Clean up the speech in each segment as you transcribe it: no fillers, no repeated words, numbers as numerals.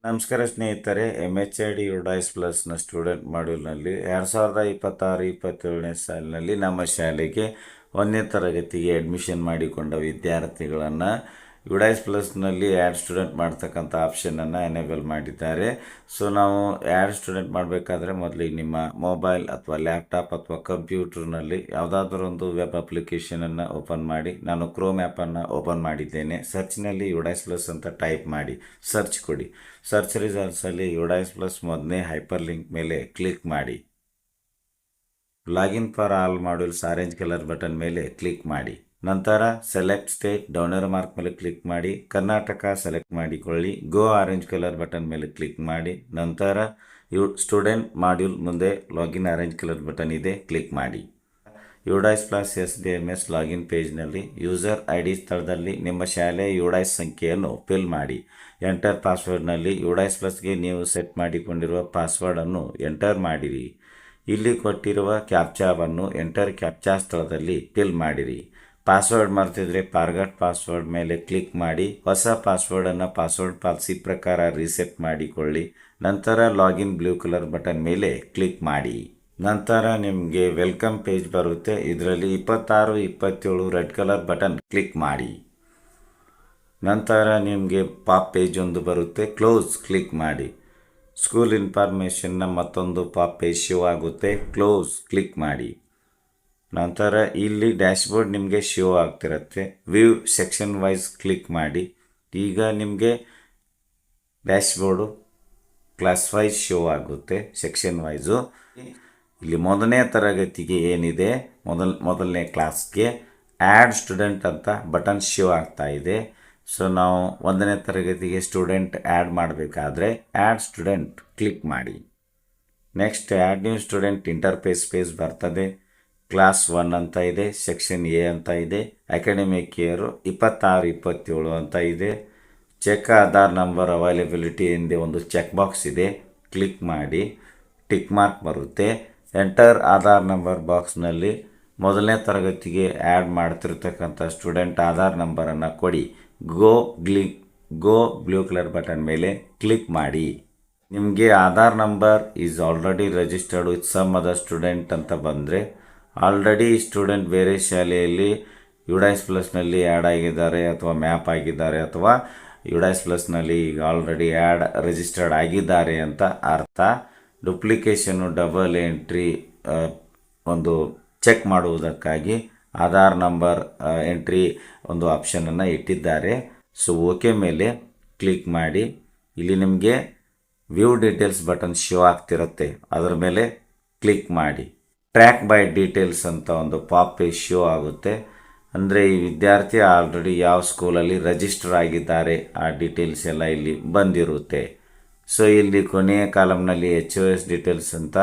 ನಮಸ್ಕಾರ ಸ್ನೇಹಿತರೆ, MHID UDISE ಪ್ಲಸ್ನ student ಮಾಡ್ಯೂಲ್ನಲ್ಲಿ 2026-27ನೇ ಸಾಲಿನಲ್ಲಿ ನಮ್ಮ ಶಾಲೆಗೆ 1ನೇ ತರಗತಿಗೆ ಅಡ್ಮಿಷನ್ ಮಾಡಿಕೊಂಡ ವಿದ್ಯಾರ್ಥಿಗಳನ್ನು ಯುಡೈಸ್ ಪ್ಲಸ್ನಲ್ಲಿ ಆ್ಯಡ್ ಸ್ಟೂಡೆಂಟ್ ಮಾಡ್ತಕ್ಕಂಥ ಆಪ್ಷನನ್ನು ಎನೇಬಲ್ ಮಾಡಿದ್ದಾರೆ. ಸೊ ನಾವು ಆ್ಯಡ್ ಸ್ಟೂಡೆಂಟ್ ಮಾಡಬೇಕಾದ್ರೆ ಮೊದಲಿಗೆ ನಿಮ್ಮ ಮೊಬೈಲ್ ಅಥವಾ ಲ್ಯಾಪ್ಟಾಪ್ ಅಥವಾ ಕಂಪ್ಯೂಟರ್ನಲ್ಲಿ ಯಾವುದಾದ್ರೂ ಒಂದು ವೆಬ್ ಅಪ್ಲಿಕೇಶನನ್ನು ಓಪನ್ ಮಾಡಿ. ನಾನು ಕ್ರೋಮ್ ಆ್ಯಪನ್ನು ಓಪನ್ ಮಾಡಿದ್ದೇನೆ. ಸರ್ಚ್ನಲ್ಲಿ ಯುಡೈಸ್ ಪ್ಲಸ್ ಅಂತ ಟೈಪ್ ಮಾಡಿ ಸರ್ಚ್ ಕೊಡಿ. ಸರ್ಚ್ ರಿಸಲ್ಟ್ಸಲ್ಲಿ ಯುಡೈಸ್ ಪ್ಲಸ್ ಮೊದಲನೇ ಹೈಪರ್ ಲಿಂಕ್ ಮೇಲೆ ಕ್ಲಿಕ್ ಮಾಡಿ. Login for all modules orange colour button ಮೇಲೆ ಕ್ಲಿಕ್ ಮಾಡಿ. ನಂತರ select state down arrow mark ಮೇಲೆ ಕ್ಲಿಕ್ ಮಾಡಿ. ಕರ್ನಾಟಕ ಸೆಲೆಕ್ಟ್ ಮಾಡಿಕೊಳ್ಳಿ. ಗೋ ಆರೆಂಜ್ ಕಲರ್ ಬಟನ್ ಮೇಲೆ ಕ್ಲಿಕ್ ಮಾಡಿ. ನಂತರ ಸ್ಟೂಡೆಂಟ್ ಮಾಡ್ಯೂಲ್ ಮುಂದೆ ಲಾಗಿನ್ ಆರೆಂಜ್ ಕಲರ್ ಬಟನ್ ಇದೆ, ಕ್ಲಿಕ್ ಮಾಡಿ. ಯುಡೈಸ್ ಪ್ಲಸ್ SDMS ಲಾಗಿನ್ ಪೇಜ್ನಲ್ಲಿ ಯೂಸರ್ ID ಸ್ಥಳದಲ್ಲಿ ನಿಮ್ಮ ಶಾಲೆಯ ಯುಡೈಸ್ ಸಂಖ್ಯೆಯನ್ನು ಫಿಲ್ ಮಾಡಿ. ಎಂಟರ್ ಪಾಸ್ವರ್ಡ್ನಲ್ಲಿ ಯುಡೈಸ್ ಪ್ಲಸ್ಗೆ ನೀವು ಸೆಟ್ ಮಾಡಿಕೊಂಡಿರುವ ಪಾಸ್ವರ್ಡನ್ನು ಎಂಟರ್ ಮಾಡಿರಿ. ಇಲ್ಲಿ ಕೊಟ್ಟಿರುವ ಕ್ಯಾಪ್ಚಾವನ್ನು ಎಂಟರ್ ಕ್ಯಾಪ್ಚಾ ಸ್ಥಳದಲ್ಲಿ ಫಿಲ್ ಮಾಡಿರಿ. ಪಾಸ್ವರ್ಡ್ ಮರ್ತಿದ್ರೆ ಫಾರ್ಗಾಟ್ ಪಾಸ್ವರ್ಡ್ ಮೇಲೆ ಕ್ಲಿಕ್ ಮಾಡಿ. ಹೊಸ ಪಾಸ್ವರ್ಡನ್ನು ಪಾಸ್ವರ್ಡ್ ಪಾಲಿಸಿ ಪ್ರಕಾರ ರೀಸೆಟ್ ಮಾಡಿಕೊಳ್ಳಿ. ನಂತರ ಲಾಗಿನ್ ಬ್ಲೂ ಕಲರ್ ಬಟನ್ ಮೇಲೆ ಕ್ಲಿಕ್ ಮಾಡಿ. ನಂತರ ನಿಮಗೆ ವೆಲ್ಕಮ್ ಪೇಜ್ ಬರುತ್ತೆ. ಇದರಲ್ಲಿ 26, 27 ರೆಡ್ ಕಲರ್ ಬಟನ್ ಕ್ಲಿಕ್ ಮಾಡಿ. ನಂತರ ನಿಮಗೆ ಪಾಪ್ ಪೇಜ್ ಒಂದು ಬರುತ್ತೆ, ಕ್ಲೋಸ್ ಕ್ಲಿಕ್ ಮಾಡಿ. ಸ್ಕೂಲ್ ಇನ್ಫಾರ್ಮೇಷನ್ನ ಮತ್ತೊಂದು ಪಾಪ್ ಪೇಜ್ ಶೋ ಆಗುತ್ತೆ, ಕ್ಲೋಸ್ ಕ್ಲಿಕ್ ಮಾಡಿ. ನಂತರ ಇಲ್ಲಿ ಡ್ಯಾಶ್ಬೋರ್ಡ್ ನಿಮಗೆ ಶೋ ಆಗ್ತಿರುತ್ತೆ. ವ್ಯೂ ಸೆಕ್ಷನ್ ವೈಸ್ ಕ್ಲಿಕ್ ಮಾಡಿ. ಈಗ ನಿಮಗೆ ಡ್ಯಾಶ್ಬೋರ್ಡು ಕ್ಲಾಸ್ ವೈಸ್ ಶೋ ಆಗುತ್ತೆ, ಸೆಕ್ಷನ್ ವೈಸು. ಇಲ್ಲಿ ಮೊದಲನೇ ತರಗತಿಗೆ ಏನಿದೆ, ಮೊದಲನೇ ಕ್ಲಾಸ್ಗೆ ಆ್ಯಡ್ ಸ್ಟೂಡೆಂಟ್ ಅಂತ ಬಟನ್ ಶೋ ಆಗ್ತಾ ಇದೆ. ಸೊ ನಾವು 1ನೇ ತರಗತಿಗೆ ಸ್ಟೂಡೆಂಟ್ ಆ್ಯಡ್ ಮಾಡಬೇಕಾದ್ರೆ ಆ್ಯಡ್ ಸ್ಟೂಡೆಂಟ್ ಕ್ಲಿಕ್ ಮಾಡಿ. Next add new student interface page ಬರ್ತದೆ. ಕ್ಲಾಸ್ 1 ಅಂತ ಇದೆ, ಸೆಕ್ಷನ್ A ಅಂತ ಇದೆ, ಅಕಾಡೆಮಿಕ್ ಇಯರು 26, 27 ಅಂತ ಇದೆ. ಚೆಕ್ ಆಧಾರ್ ನಂಬರ್ ಅವೈಲೇಬಿಲಿಟಿ ಎಂದೇ ಒಂದು ಚೆಕ್ ಬಾಕ್ಸ್ ಇದೆ, ಕ್ಲಿಕ್ ಮಾಡಿ. ಟಿಕ್ ಮಾರ್ಕ್ ಬರುತ್ತೆ. ಎಂಟರ್ ಆಧಾರ್ ನಂಬರ್ ಬಾಕ್ಸ್ನಲ್ಲಿ ಮೊದಲನೇ ತರಗತಿಗೆ ಆ್ಯಡ್ ಮಾಡ್ತಿರ್ತಕ್ಕಂಥ ಸ್ಟೂಡೆಂಟ್ ಆಧಾರ್ ನಂಬರನ್ನು ಕೊಡಿ. ಗೋ ಬ್ಲೂ ಕಲರ್ ಬಟನ್ ಮೇಲೆ ಕ್ಲಿಕ್ ಮಾಡಿ. ನಿಮಗೆ Aadhaar number is already registered with some other student ಅಂತ ಬಂದರೆ ಆಲ್ರೆಡಿ ಸ್ಟೂಡೆಂಟ್ ಬೇರೆ ಶಾಲೆಯಲ್ಲಿ ಯುಡೈಸ್ ಪ್ಲಸ್ನಲ್ಲಿ ಆ್ಯಡ್ ಆಗಿದ್ದಾರೆ ಅಥವಾ ಮ್ಯಾಪ್ ಆಗಿದ್ದಾರೆ ಅಥವಾ ಯುಡೈಸ್ ಪ್ಲಸ್ನಲ್ಲಿ ಈಗ ಆಲ್ರೆಡಿ ಆ್ಯಡ್ ರಿಜಿಸ್ಟರ್ಡ್ ಆಗಿದ್ದಾರೆ ಅಂತ ಅರ್ಥ. ಡುಪ್ಲಿಕೇಶನ್ನು ಡಬಲ್ ಎಂಟ್ರಿ ಒಂದು ಚೆಕ್ ಮಾಡುವುದಕ್ಕಾಗಿ ಆಧಾರ್ ನಂಬರ್ ಎಂಟ್ರಿ ಒಂದು ಆಪ್ಷನನ್ನು ಇಟ್ಟಿದ್ದಾರೆ. ಸೊ ಓಕೆ ಮೇಲೆ ಕ್ಲಿಕ್ ಮಾಡಿ. ಇಲ್ಲಿ ನಿಮಗೆ ವ್ಯೂ ಡೀಟೇಲ್ಸ್ ಬಟನ್ ಶೋ ಆಗ್ತಿರುತ್ತೆ, ಅದರ ಮೇಲೆ ಕ್ಲಿಕ್ ಮಾಡಿ. ಟ್ರ್ಯಾಕ್ ಬೈ ಡೀಟೇಲ್ಸ್ ಅಂತ ಒಂದು ಪಾಪ್ ಪೇಜ್ ಶೋ ಆಗುತ್ತೆ. ಅಂದರೆ ಈ ವಿದ್ಯಾರ್ಥಿ ಆಲ್ರೆಡಿ ಯಾವ ಸ್ಕೂಲಲ್ಲಿ ರಿಜಿಸ್ಟರ್ ಆಗಿದ್ದಾರೆ ಆ ಡೀಟೇಲ್ಸ್ ಎಲ್ಲ ಇಲ್ಲಿ ಬಂದಿರುತ್ತೆ. ಸೊ ಇಲ್ಲಿ ಕೊನೆಯ ಕಾಲಮ್ನಲ್ಲಿ HOS ಡೀಟೇಲ್ಸ್ ಅಂತ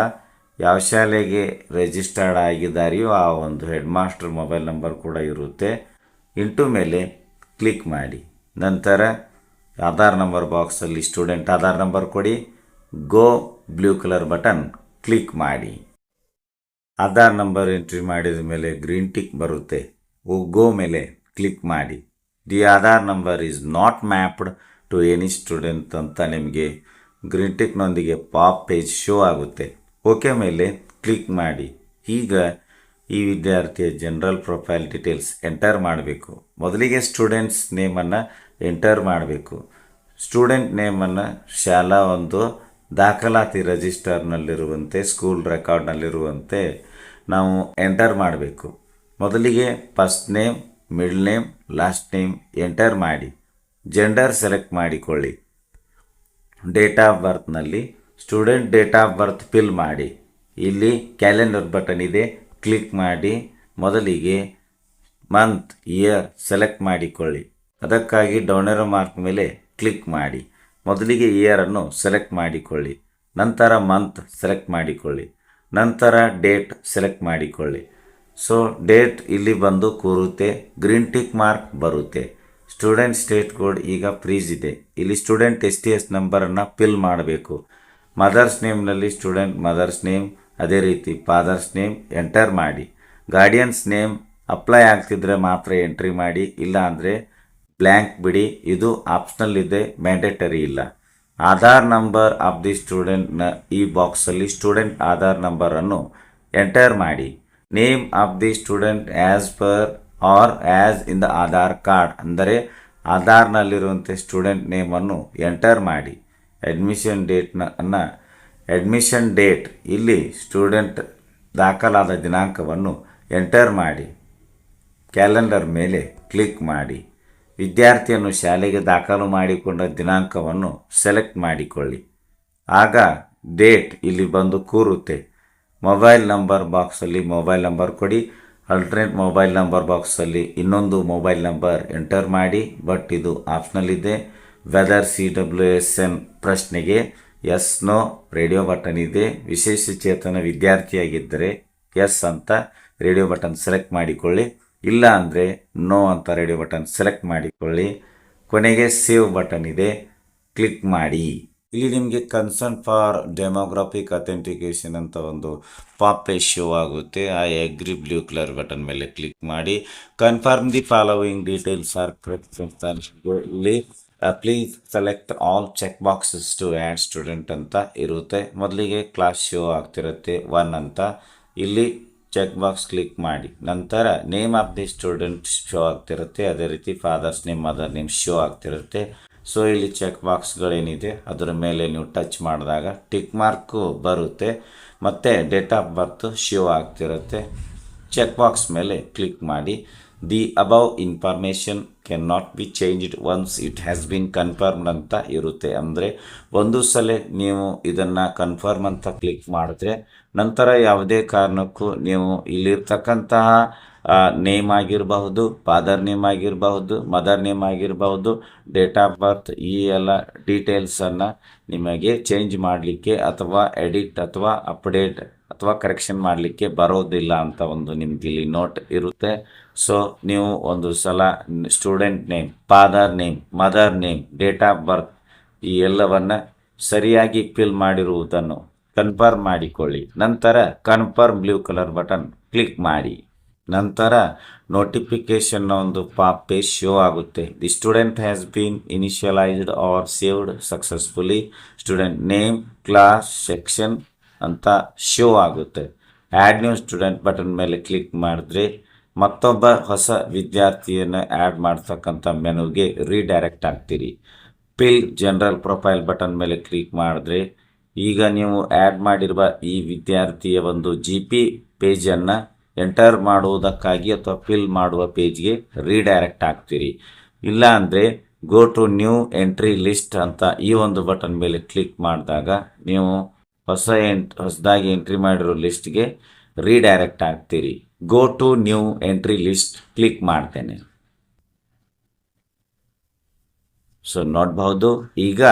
ಯಾವ ಶಾಲೆಗೆ ರಿಜಿಸ್ಟರ್ಡ್ ಆಗಿದ್ದಾರೆಯೋ ಆ ಒಂದು ಹೆಡ್ ಮಾಸ್ಟರ್ ಮೊಬೈಲ್ ನಂಬರ್ ಕೂಡ ಇರುತ್ತೆ. ಇಂಟು ಮೇಲೆ ಕ್ಲಿಕ್ ಮಾಡಿ. ನಂತರ ಆಧಾರ್ ನಂಬರ್ ಬಾಕ್ಸಲ್ಲಿ ಸ್ಟೂಡೆಂಟ್ ಆಧಾರ್ ನಂಬರ್ ಕೊಡಿ. Go blue colour button click ಮಾಡಿ. ಆಧಾರ್ ನಂಬರ್ ಎಂಟ್ರಿ ಮಾಡಿದ ಮೇಲೆ ಗ್ರೀನ್ ಟಿಕ್ ಬರುತ್ತೆ, ಗೋ ಮೇಲೆ ಕ್ಲಿಕ್ ಮಾಡಿ. The Aadhaar number is not mapped to any student ಅಂತ ನಿಮಗೆ ಗ್ರೀನ್ ಟಿಕ್ನೊಂದಿಗೆ ಪಾಪ್ ಪೇಜ್ ಶೋ ಆಗುತ್ತೆ. ಓಕೆ ಮೇಲೆ ಕ್ಲಿಕ್ ಮಾಡಿ. ಈಗ ಈ ವಿದ್ಯಾರ್ಥಿಯ ಜನರಲ್ ಪ್ರೊಫೈಲ್ ಡೀಟೇಲ್ಸ್ ಎಂಟರ್ ಮಾಡಬೇಕು. ಮೊದಲಿಗೆ ಸ್ಟೂಡೆಂಟ್ಸ್ ನೇಮನ್ನು ಎಂಟರ್ ಮಾಡಬೇಕು. ಸ್ಟೂಡೆಂಟ್ ನೇಮನ್ನು ಶಾಲಾ ಒಂದು ದಾಖಲಾತಿ ರಿಜಿಸ್ಟರ್ನಲ್ಲಿರುವಂತೆ ಸ್ಕೂಲ್ ರೆಕಾರ್ಡ್ನಲ್ಲಿರುವಂತೆ ನಾವು ಎಂಟರ್ ಮಾಡಬೇಕು. ಮೊದಲಿಗೆ first name, middle name, last name enter ಮಾಡಿ. ಜೆಂಡರ್ ಸೆಲೆಕ್ಟ್ ಮಾಡಿಕೊಳ್ಳಿ. ಡೇಟ್ ಆಫ್ ಬರ್ತ್ನಲ್ಲಿ student date of birth fill ಮಾಡಿ. ಇಲ್ಲಿ ಕ್ಯಾಲೆಂಡರ್ ಬಟನ್ ಇದೆ, ಕ್ಲಿಕ್ ಮಾಡಿ. ಮೊದಲಿಗೆ ಮಂತ್, ಇಯರ್ ಸೆಲೆಕ್ಟ್ ಮಾಡಿಕೊಳ್ಳಿ. ಅದಕ್ಕಾಗಿ ಡೌನ್ ಏರೋ ಮಾರ್ಕ್ ಮೇಲೆ ಕ್ಲಿಕ್ ಮಾಡಿ. ಮೊದಲಿಗೆ ಇಯರನ್ನು ಸೆಲೆಕ್ಟ್ ಮಾಡಿಕೊಳ್ಳಿ. ನಂತರ ಮಂತ್ ಸೆಲೆಕ್ಟ್ ಮಾಡಿಕೊಳ್ಳಿ. ನಂತರ ಡೇಟ್ ಸೆಲೆಕ್ಟ್ ಮಾಡಿಕೊಳ್ಳಿ. ಸೊ ಡೇಟ್ ಇಲ್ಲಿ ಬಂದು ಕೂರುತ್ತೆ, ಗ್ರೀನ್ ಟಿಕ್ ಮಾರ್ಕ್ ಬರುತ್ತೆ. ಸ್ಟೂಡೆಂಟ್ ಸ್ಟೇಟ್ ಕೋಡ್ ಈಗ ಫ್ರೀಜ್ ಇದೆ. ಇಲ್ಲಿ ಸ್ಟೂಡೆಂಟ್ STS ನಂಬರನ್ನು ಫಿಲ್ ಮಾಡಬೇಕು. ಮದರ್ಸ್ ನೇಮ್ನಲ್ಲಿ ಸ್ಟೂಡೆಂಟ್ ಮದರ್ಸ್ ನೇಮ್, ಅದೇ ರೀತಿ ಫಾದರ್ಸ್ ನೇಮ್ ಎಂಟರ್ ಮಾಡಿ. ಗಾರ್ಡಿಯನ್ಸ್ ನೇಮ್ ಅಪ್ಲೈ ಆಗ್ತಿದ್ರೆ ಮಾತ್ರ ಎಂಟ್ರಿ ಮಾಡಿ, ಇಲ್ಲ ಅಂದರೆ ಬ್ಲ್ಯಾಂಕ್ ಬಿಡಿ. ಇದು ಆಪ್ಷನಲ್ ಇದೆ, ಮ್ಯಾಂಡೇಟರಿ ಇಲ್ಲ. ಆಧಾರ್ ನಂಬರ್ ಆಫ್ ದಿ ಸ್ಟೂಡೆಂಟ್ನ ಈ ಬಾಕ್ಸಲ್ಲಿ ಸ್ಟೂಡೆಂಟ್ ಆಧಾರ್ ನಂಬರನ್ನು ಎಂಟರ್ ಮಾಡಿ. Name of the student as per or as in the Aadhaar card, ಅಂದರೆ ಆಧಾರ್ನಲ್ಲಿರುವಂತೆ ಸ್ಟೂಡೆಂಟ್ ನೇಮನ್ನು ಎಂಟರ್ ಮಾಡಿ. ಅಡ್ಮಿಷನ್ ಡೇಟ್ ಇಲ್ಲಿ ಸ್ಟೂಡೆಂಟ್ ದಾಖಲಾದ ದಿನಾಂಕವನ್ನು ಎಂಟರ್ ಮಾಡಿ. ಕ್ಯಾಲೆಂಡರ್ ಮೇಲೆ ಕ್ಲಿಕ್ ಮಾಡಿ. ವಿದ್ಯಾರ್ಥಿಯನ್ನು ಶಾಲೆಗೆ ದಾಖಲು ಮಾಡಿಕೊಂಡ ದಿನಾಂಕವನ್ನು ಸೆಲೆಕ್ಟ್ ಮಾಡಿಕೊಳ್ಳಿ. ಆಗ ಡೇಟ್ ಇಲ್ಲಿ ಬಂದು ಕೂರುತ್ತೆ. ಮೊಬೈಲ್ ನಂಬರ್ ಬಾಕ್ಸಲ್ಲಿ ಮೊಬೈಲ್ ನಂಬರ್ ಕೊಡಿ. ಅಲ್ಟರ್ನೇಟ್ ಮೊಬೈಲ್ ನಂಬರ್ ಬಾಕ್ಸಲ್ಲಿ ಇನ್ನೊಂದು ಮೊಬೈಲ್ ನಂಬರ್ ಎಂಟರ್ ಮಾಡಿ. ಬಟ್ ಇದು ಆಪ್ಷನಲ್ ಇದೆ. ವೆದರ್ CWSN ಪ್ರಶ್ನೆಗೆ ಎಸ್ ನೋ ರೇಡಿಯೋ ಬಟನ್ ಇದೆ. ವಿಶೇಷ ಚೇತನ ವಿದ್ಯಾರ್ಥಿಯಾಗಿದ್ದರೆ ಎಸ್ ಅಂತ ರೇಡಿಯೋ ಬಟನ್ ಸೆಲೆಕ್ಟ್ ಮಾಡಿಕೊಳ್ಳಿ. ಇಲ್ಲ ಅಂದರೆ ನೋ ಅಂತ ರೇಡಿಯೋ ಬಟನ್ ಸೆಲೆಕ್ಟ್ ಮಾಡಿಕೊಳ್ಳಿ. ಕೊನೆಗೆ ಸೇವ್ ಬಟನ್ ಇದೆ, ಕ್ಲಿಕ್ ಮಾಡಿ. ಇಲ್ಲಿ ನಿಮಗೆ ಕನ್ಸರ್ನ್ ಫಾರ್ ಡೆಮೋಗ್ರಾಫಿಕ್ ಅಥೆಂಟಿಕೇಶನ್ ಅಂತ ಒಂದು ಪಾಪೇಜ್ ಶೋ ಆಗುತ್ತೆ. ಆ ಅಗ್ರಿ ಬ್ಲೂ ಕಲರ್ ಬಟನ್ ಮೇಲೆ ಕ್ಲಿಕ್ ಮಾಡಿ. Confirm the following details are correct ಅಂತ ಇಲ್ಲಿ please select all check boxes to add student ಅಂತ ಇರುತ್ತೆ. ಮೊದಲಿಗೆ ಕ್ಲಾಸ್ ಶೋ ಆಗ್ತಿರುತ್ತೆ 1 ಅಂತ. ಇಲ್ಲಿ ಚೆಕ್ ಬಾಕ್ಸ್ ಕ್ಲಿಕ್ ಮಾಡಿ. ನಂತರ name of the student show ಆಗ್ತಿರುತ್ತೆ. ಅದೇ ರೀತಿ father's name mother name show ಆಗ್ತಿರುತ್ತೆ. ಸೊ ಇಲ್ಲಿ ಚೆಕ್ ಬಾಕ್ಸ್ಗಳೇನಿದೆ ಅದರ ಮೇಲೆ ನೀವು ಟಚ್ ಮಾಡಿದಾಗ ಟಿಕ್ ಮಾರ್ಕು ಬರುತ್ತೆ ಮತ್ತು ಡೇಟ್ ಆಫ್ ಬರ್ತ್ ಶೋ ಆಗ್ತಿರುತ್ತೆ. ಚೆಕ್ ಬಾಕ್ಸ್ ಮೇಲೆ ಕ್ಲಿಕ್ ಮಾಡಿ. The above information can not be changed once it has been confirmed ಅಂತ ಇರುತ್ತೆ. ಅಂದರೆ ಒಂದು ಸಲ ನೀವು ಇದನ್ನು ಕನ್ಫರ್ಮ್ ಅಂತ ಕ್ಲಿಕ್ ಮಾಡಿದ್ರೆ ನಂತರ ಯಾವುದೇ ಕಾರಣಕ್ಕೂ ನೀವು ಇಲ್ಲಿರ್ತಕ್ಕಂತಹ ನೇಮ್ ಆಗಿರಬಹುದು, ಫಾದರ್ ನೇಮ್ ಆಗಿರಬಹುದು, ಮದರ್ ನೇಮ್ ಆಗಿರಬಹುದು, ಡೇಟ್ ಆಫ್ ಬರ್ತ್, ಈ ಎಲ್ಲ ಡೀಟೇಲ್ಸನ್ನು ನಿಮಗೆ ಚೇಂಜ್ ಮಾಡಲಿಕ್ಕೆ ಅಥವಾ ಎಡಿಟ್ ಅಥವಾ ಅಪ್ಡೇಟ್ ಅಥವಾ ಕರೆಕ್ಷನ್ ಮಾಡಲಿಕ್ಕೆ ಬರೋದಿಲ್ಲ ಅಂತ ಒಂದು ನಿಮ್ಗೆ ಇಲ್ಲಿ ನೋಟ್ ಇರುತ್ತೆ. ಸೊ ನೀವು ಒಂದು ಸಲ student name, father name, mother name, date of birth ಈ ಎಲ್ಲವನ್ನು ಸರಿಯಾಗಿ ಫಿಲ್ ಮಾಡಿರುವುದನ್ನು ಕನ್ಫರ್ಮ್ ಮಾಡಿಕೊಳ್ಳಿ. ನಂತರ confirm blue colour button click ಮಾಡಿ. ನಂತರ ನೋಟಿಫಿಕೇಶನ್ನ ಒಂದು ಪೇಜ್ ಶೋ ಆಗುತ್ತೆ. The student has been initialized or saved successfully. Student name, class, section ಅಂತ ಶೋ ಆಗುತ್ತೆ. ಆ್ಯಡ್ ನ್ಯೂ ಸ್ಟೂಡೆಂಟ್ ಬಟನ್ ಮೇಲೆ ಕ್ಲಿಕ್ ಮಾಡಿದ್ರೆ ಮತ್ತೊಬ್ಬ ಹೊಸ ವಿದ್ಯಾರ್ಥಿಯನ್ನು ಆ್ಯಡ್ ಮಾಡ್ತಕ್ಕಂಥ ಮೆನುಗೆ ರೀಡೈರೆಕ್ಟ್ ಆಗ್ತೀರಿ. ಫಿಲ್ ಜನರಲ್ ಪ್ರೊಫೈಲ್ ಬಟನ್ ಮೇಲೆ ಕ್ಲಿಕ್ ಮಾಡಿದ್ರೆ ಈಗ ನೀವು ಆ್ಯಡ್ ಮಾಡಿರುವ ಈ ವಿದ್ಯಾರ್ಥಿಯ ಒಂದು GP ಪೇಜನ್ನು ಎಂಟರ್ ಮಾಡುವುದಕ್ಕಾಗಿ ಅಥವಾ ಫಿಲ್ ಮಾಡುವ ಪೇಜ್ಗೆ ರೀಡೈರೆಕ್ಟ್ ಆಗ್ತೀರಿ. ಇಲ್ಲ ಅಂದರೆ go to new entry list ಅಂತ ಈ ಒಂದು ಬಟನ್ ಮೇಲೆ ಕ್ಲಿಕ್ ಮಾಡಿದಾಗ ನೀವು ಹೊಸದಾಗಿ ಎಂಟ್ರಿ ಮಾಡಿರೋ ಲಿಸ್ಟ್ಗೆ ರೀಡೈರೆಕ್ಟ್ ಆಗ್ತೀರಿ. Go to new entry list click ಮಾಡ್ತೇನೆ. ಸೊ ನೋಡಬಹುದು ಈಗ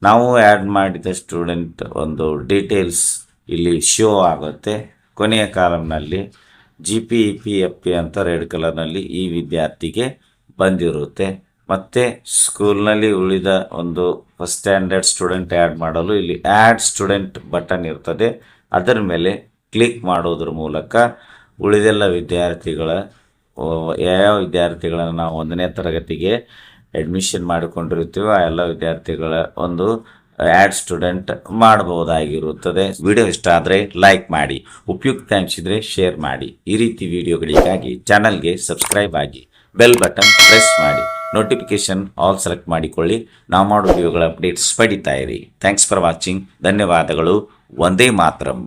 ನಾವು ಆ್ಯಡ್ ಮಾಡಿದ ಸ್ಟೂಡೆಂಟ್ ಒಂದು ಡೀಟೇಲ್ಸ್ ಇಲ್ಲಿ ಶೋ ಆಗುತ್ತೆ. ಕೊನೆಯ ಕಾಲಮ್ನಲ್ಲಿ GPEPFP ಅಂತ ರೆಡ್ ಕಲರ್ನಲ್ಲಿ ಈ ವಿದ್ಯಾರ್ಥಿಗೆ ಬಂದಿರುತ್ತೆ. ಮತ್ತು ಸ್ಕೂಲ್ನಲ್ಲಿ ಉಳಿದ ಒಂದು ಫಸ್ಟ್ ಸ್ಟ್ಯಾಂಡರ್ಡ್ ಸ್ಟೂಡೆಂಟ್ ಆ್ಯಡ್ ಮಾಡಲು ಇಲ್ಲಿ ಆ್ಯಡ್ ಸ್ಟೂಡೆಂಟ್ ಬಟನ್ ಇರ್ತದೆ. ಅದರ ಮೇಲೆ ಕ್ಲಿಕ್ ಮಾಡೋದ್ರ ಮೂಲಕ ಉಳಿದೆಲ್ಲ ವಿದ್ಯಾರ್ಥಿಗಳ ಯಾವ ವಿದ್ಯಾರ್ಥಿಗಳನ್ನು ನಾವು 1ನೇ ತರಗತಿಗೆ ಅಡ್ಮಿಷನ್ ಮಾಡಿಕೊಂಡಿರ್ತೀವೋ ಆ ಎಲ್ಲ ವಿದ್ಯಾರ್ಥಿಗಳ ಒಂದು ಆ್ಯಡ್ ಸ್ಟೂಡೆಂಟ್ ಮಾಡಬಹುದಾಗಿರುತ್ತದೆ. ವಿಡಿಯೋ ಇಷ್ಟ ಆದರೆ ಲೈಕ್ ಮಾಡಿ, ಉಪಯುಕ್ತ ಅನಿಸಿದರೆ ಶೇರ್ ಮಾಡಿ. ಈ ರೀತಿ ವಿಡಿಯೋಗಳಿಗಾಗಿ ಚಾನಲ್ಗೆ ಸಬ್ಸ್ಕ್ರೈಬ್ ಆಗಿ, ಬೆಲ್ ಬಟನ್ ಪ್ರೆಸ್ ಮಾಡಿ, ನೋಟಿಫಿಕೇಶನ್ ಆಲ್ ಸೆಲೆಕ್ಟ್ ಮಾಡಿಕೊಳ್ಳಿ. ನಾವು ಮಾಡೋ ವಿಡಿಯೋಗಳ ಅಪ್ಡೇಟ್ಸ್ ಪಡಿತಾ ಇರಿ. Thanks for watching. ಧನ್ಯವಾದಗಳು. ವಂದೇ ಮಾತರಂ.